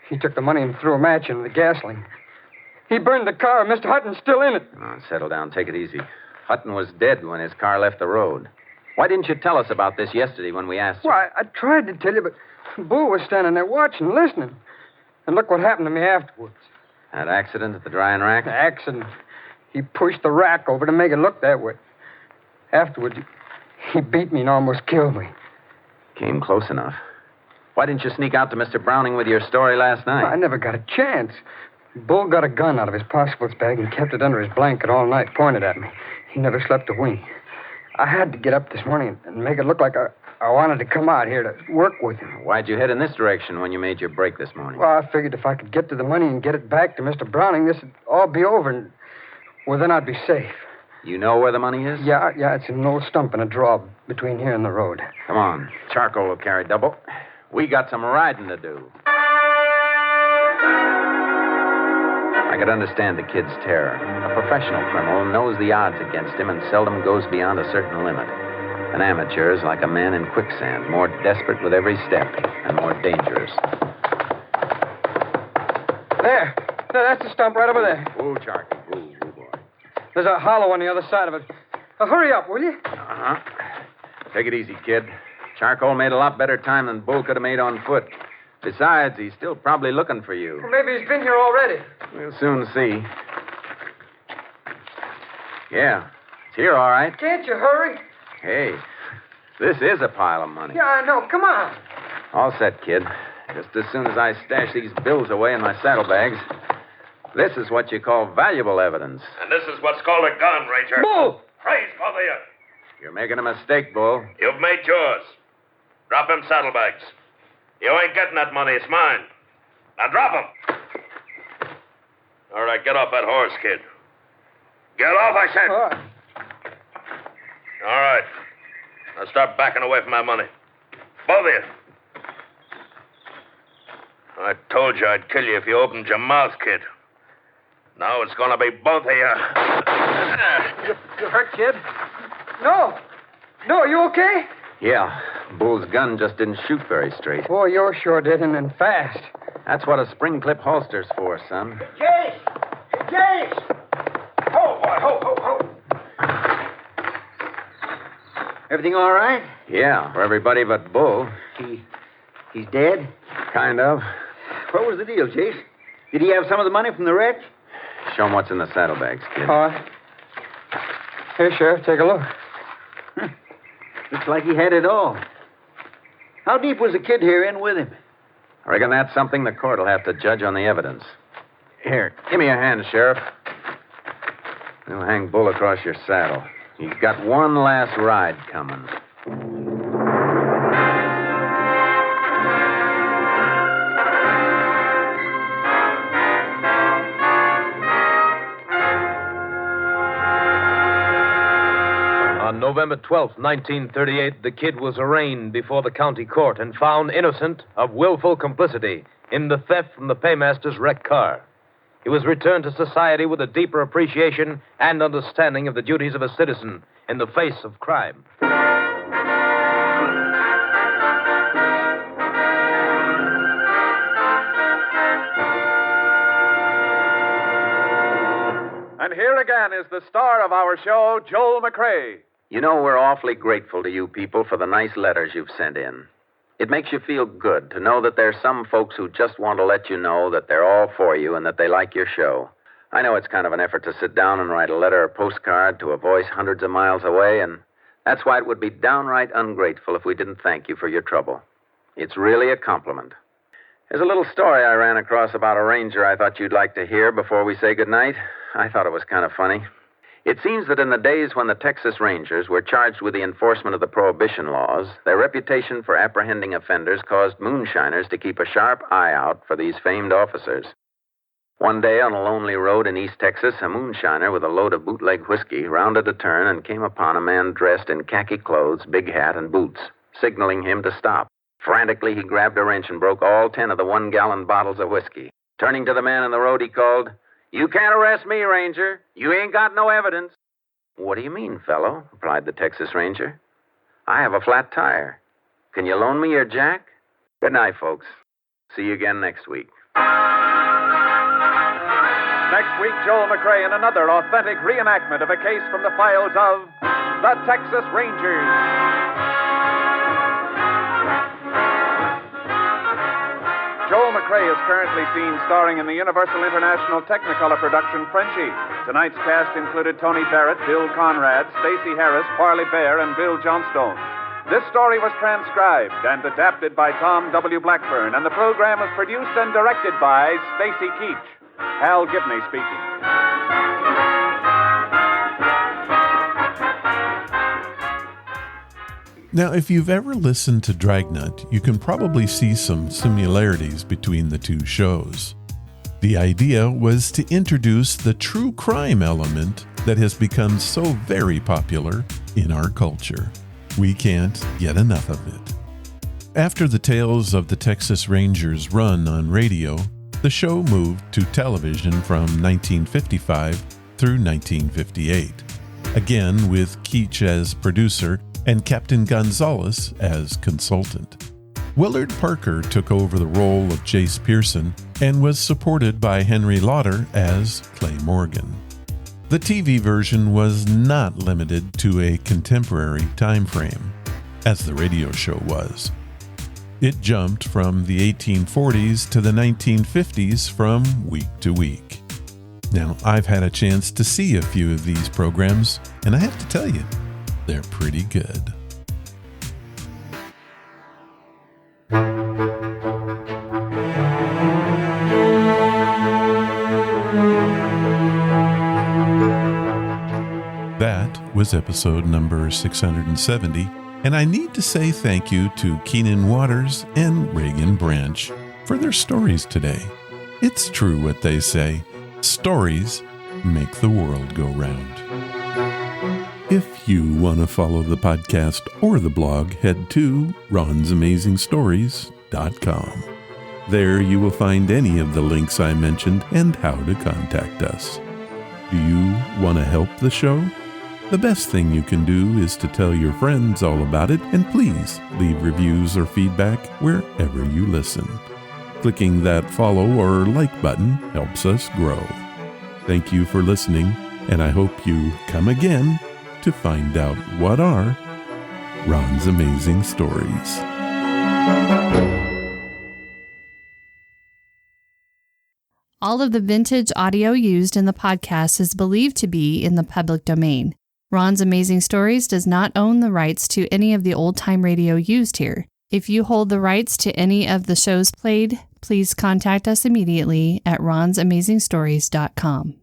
He took the money and threw a match into the gasoline. He burned the car. Mr. Hutton's still in it. Oh, settle down. Take it easy. Hutton was dead when his car left the road. Why didn't you tell us about this yesterday when we asked you? Well, I tried to tell you, but Bull was standing there watching, listening. And look what happened to me afterwards. That accident at the drying rack? The accident. He pushed the rack over to make it look that way. Afterwards, he beat me and almost killed me. Came close enough. Why didn't you sneak out to Mr. Browning with your story last night? I never got a chance. Bull got a gun out of his pocketbook bag and kept it under his blanket all night, pointed at me. He never slept a wink. I had to get up this morning and make it look like I wanted to come out here to work with him. Why'd you head in this direction when you made your break this morning? Well, I figured if I could get to the money and get it back to Mr. Browning, this would all be over, and, well, then I'd be safe. You know where the money is? Yeah, it's in an old stump in a draw between here and the road. Come on. Charcoal will carry double. We got some riding to do. I could understand the kid's terror. A professional criminal knows the odds against him and seldom goes beyond a certain limit. An amateur is like a man in quicksand, more desperate with every step and more dangerous. There, that's the stump right over there. Ooh, Charcoal. Ooh, boy. There's a hollow on the other side of it. Hurry up, will you? Uh-huh. Take it easy, kid. Charcoal made a lot better time than Bull could have made on foot. Besides, he's still probably looking for you. Well, maybe he's been here already. We'll soon see. Yeah, it's here, all right. Can't you hurry? Hey, this is a pile of money. Yeah, I know. Come on. All set, kid. Just as soon as I stash these bills away in my saddlebags. This is what you call valuable evidence. And this is what's called a gun, Ranger. Bull! Praise both of you. You're making a mistake, Bull. You've made yours. Drop them saddlebags. You ain't getting that money. It's mine. Now drop them. All right, get off that horse, kid. Get off, I said. All right. Now start backing away from my money. Both of you. I told you I'd kill you if you opened your mouth, kid. Now it's going to be both of you. You hurt, kid? No. No, are you okay? Yeah, Bull's gun just didn't shoot very straight. Boy, yours sure did, and fast. That's what a spring clip holster's for, son. Jace! Jace! Ho, boy, ho. Everything all right? Yeah, for everybody but Bull. He's dead? Kind of. What was the deal, Jace? Did he have some of the money from the wreck? Show him what's in the saddlebags, kid. All right. Here, Sheriff, take a look. Looks like he had it all. How deep was the kid here in with him? I reckon that's something the court will have to judge on the evidence. Here, give me a hand, Sheriff. We'll hang Bull across your saddle. He's got one last ride coming. On November 12th, 1938, the kid was arraigned before the county court and found innocent of willful complicity in the theft from the paymaster's wrecked car. He was returned to society with a deeper appreciation and understanding of the duties of a citizen in the face of crime. And here again is the star of our show, Joel McCrea. You know, we're awfully grateful to you people for the nice letters you've sent in. It makes you feel good to know that there's some folks who just want to let you know that they're all for you and that they like your show. I know it's kind of an effort to sit down and write a letter or postcard to a voice hundreds of miles away, and that's why it would be downright ungrateful if we didn't thank you for your trouble. It's really a compliment. There's a little story I ran across about a ranger I thought you'd like to hear before we say goodnight. I thought it was kind of funny. It seems that in the days when the Texas Rangers were charged with the enforcement of the prohibition laws, their reputation for apprehending offenders caused moonshiners to keep a sharp eye out for these famed officers. One day on a lonely road in East Texas, a moonshiner with a load of bootleg whiskey rounded a turn and came upon a man dressed in khaki clothes, big hat, and boots, signaling him to stop. Frantically, he grabbed a wrench and broke all 10 of the 1-gallon bottles of whiskey. Turning to the man on the road, he called, "You can't arrest me, Ranger. You ain't got no evidence." "What do you mean, fellow?" replied the Texas Ranger. "I have a flat tire. Can you loan me your jack?" Good night, folks. See you again next week. Next week, Joel McRae in another authentic reenactment of a case from the files of the Texas Rangers. Joel McRae is currently seen starring in the Universal International Technicolor production Frenchie. Tonight's cast included Tony Barrett, Bill Conrad, Stacey Harris, Parley Bear, and Bill Johnstone. This story was transcribed and adapted by Tom W. Blackburn, and the program was produced and directed by Stacy Keach. Hal Gibney speaking. Now, if you've ever listened to Dragnet, you can probably see some similarities between the two shows. The idea was to introduce the true crime element that has become so very popular in our culture. We can't get enough of it. After the tales of the Texas Rangers run on radio, the show moved to television from 1955 through 1958, again with Keach as producer and Captain Gonzaullas as consultant. Willard Parker took over the role of Jace Pearson and was supported by Henry Lauder as Clay Morgan. The TV version was not limited to a contemporary time frame, as the radio show was. It jumped from the 1840s to the 1950s from week to week. Now, I've had a chance to see a few of these programs, and I have to tell you, they're pretty good. That was episode number 670, and I need to say thank you to Keenan Waters and Raygan Branch for their stories today. It's true what they say, stories make the world go round. If you want to follow the podcast or the blog, head to ronsamazingstories.com. There you will find any of the links I mentioned and how to contact us. Do you want to help the show? The best thing you can do is to tell your friends all about it, and please leave reviews or feedback wherever you listen. Clicking that follow or like button helps us grow. Thank you for listening, and I hope you come again to find out what are Ron's Amazing Stories. All of the vintage audio used in the podcast is believed to be in the public domain. Ron's Amazing Stories does not own the rights to any of the old-time radio used here. If you hold the rights to any of the shows played, please contact us immediately at ronsamazingstories.com.